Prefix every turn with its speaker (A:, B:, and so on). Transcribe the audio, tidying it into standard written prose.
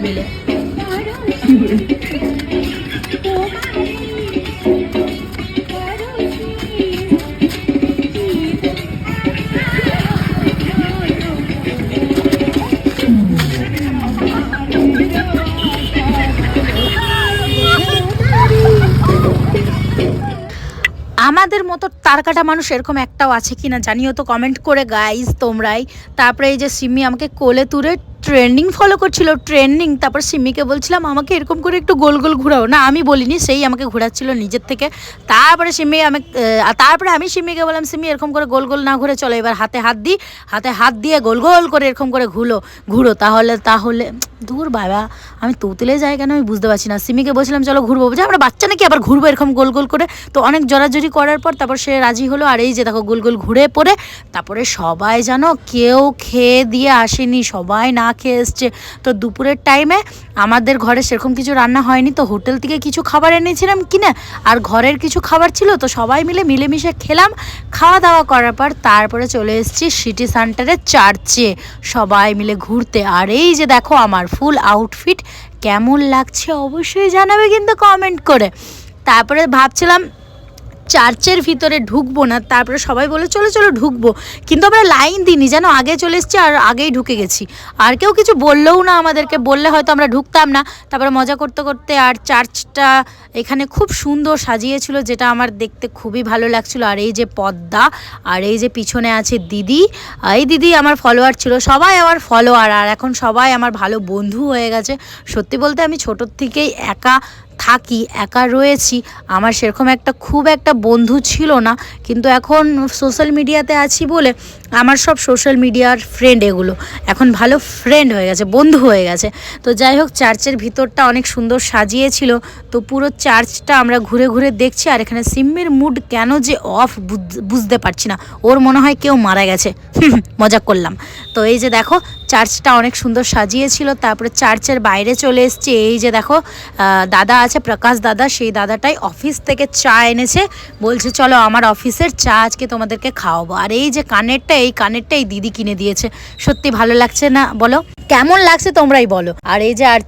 A: মিলে। আমাদের মতো তারকাটা মানুষ এরকম একটাও আছে কি না জানিও তো কমেন্ট করে গাইজ তোমরাই। তারপরে এই যে সিমি আমাকে কোলে তুলে ট্রেন্ডিং ফলো করছিল, ট্রেন্ডিং। তারপর সিমিকে বলছিলাম আমাকে এরকম করে একটু গোল গোল ঘোরাও, না আমি বলিনি, সেই আমাকে ঘোরাচ্ছিল নিজের থেকে। তারপরে আমি সিমিকে বললাম সিমি এরকম করে গোল গোল না ঘুরে চলো এবার হাতে হাত দিয়ে গোল গোল করে এরকম করে ঘুরো তাহলে দূর বাবা, আমি তুলে যাই কেন আমি বুঝতে পারছি না। সিমিকে বলছিলাম চলো ঘুরবো, যে আমরা বাচ্চা নাকি আবার ঘুরবো এরকম গোল গোল করে। তো অনেক জোরাজুরি করার পর তারপর সে রাজি হলো। আর এই যে দেখো গোল গোল ঘুরে পড়ে তারপরে সবাই জানো কেউ খেয়ে দিয়ে আসেনি, সবাই না খেয়ে এসছে। তো দুপুরের টাইমে আমাদের ঘরে সেরকম কিছু রান্না হয়নি, তো হোটেল থেকে কিছু খাবার এনেছিলাম কিনা, আর ঘরের কিছু খাবার ছিল, তো সবাই মিলেমিশে খেলাম। খাওয়া দাওয়া করার পর তারপরে চলে এসেছি সিটি সেন্টারের চার্চে সবাই মিলে ঘুরতে। আর এই যে দেখো আমার ফুল আউটফিট কেমন লাগছে অবশ্যই জানাবে কিন্তু কমেন্ট করে। তারপরে ভাবছিলাম চার্চের ভিতরে ঢুকবো না, তারপরে সবাই বলে চলো চলো ঢুকবো, কিন্তু আমরা লাইন দিইনি যেন, আগে চলে এসেছি আর আগেই ঢুকে গেছি। আর কেউ কিছু বললেও না আমাদেরকে, বললে হয়তো আমরা ঢুকতাম না। তারপরে মজা করতে করতে, আর চার্চটা এখানে খুব সুন্দর সাজিয়েছিল, যেটা আমার দেখতে খুবই ভালো লাগছিল। আর এই যে পদ্মা, আর এই যে পিছনে আছে দিদি, এই দিদি আমার ফলোয়ার ছিল, সবাই আমার ফলোয়ার, আর এখন সবাই আমার ভালো বন্ধু হয়ে গেছে। সত্যি বলতে আমি ছোটোর থেকেই একা রয়েছি, আমার সেরকম খুব একটা বন্ধু ছিল না, কিন্তু এখন সোশ্যাল মিডিয়াতে আছি বলে আমার সব সোশ্যাল মিডিয়ার ফ্রেন্ড এগুলো এখন ভালো ফ্রেন্ড হয়ে গেছে, বন্ধু হয়ে গেছে। তো যাই হোক চার্চের ভিতরটা অনেক সুন্দর সাজিয়েছিল, তো পুরো চার্চটা আমরা ঘুরে ঘুরে দেখছি। আর এখানে সিম্মির মুড কেন যে অফ বুঝতে পারছি না, ওর মনে হয় কেউ মারা গেছে, মজা করলাম। তো এই যে দেখো চার্চটা অনেক সুন্দর সাজিয়েছিল। তারপরে চার্চের বাইরে চলে এসেছি, এই যে দেখো দাদা আছে, প্রকাশ দাদা, সেই দাদাটাই অফিস থেকে চা এনেছে, বলছে চলো আমার অফিসের চা আজকে তোমাদেরকে খাওয়াবো। আর এই যে কানেরটা এই দিদি কিনে দিয়েছে, সত্যি ভালো লাগছে না বলো, কেমন লাগছে তোমরাই বলো। আর এই যে আর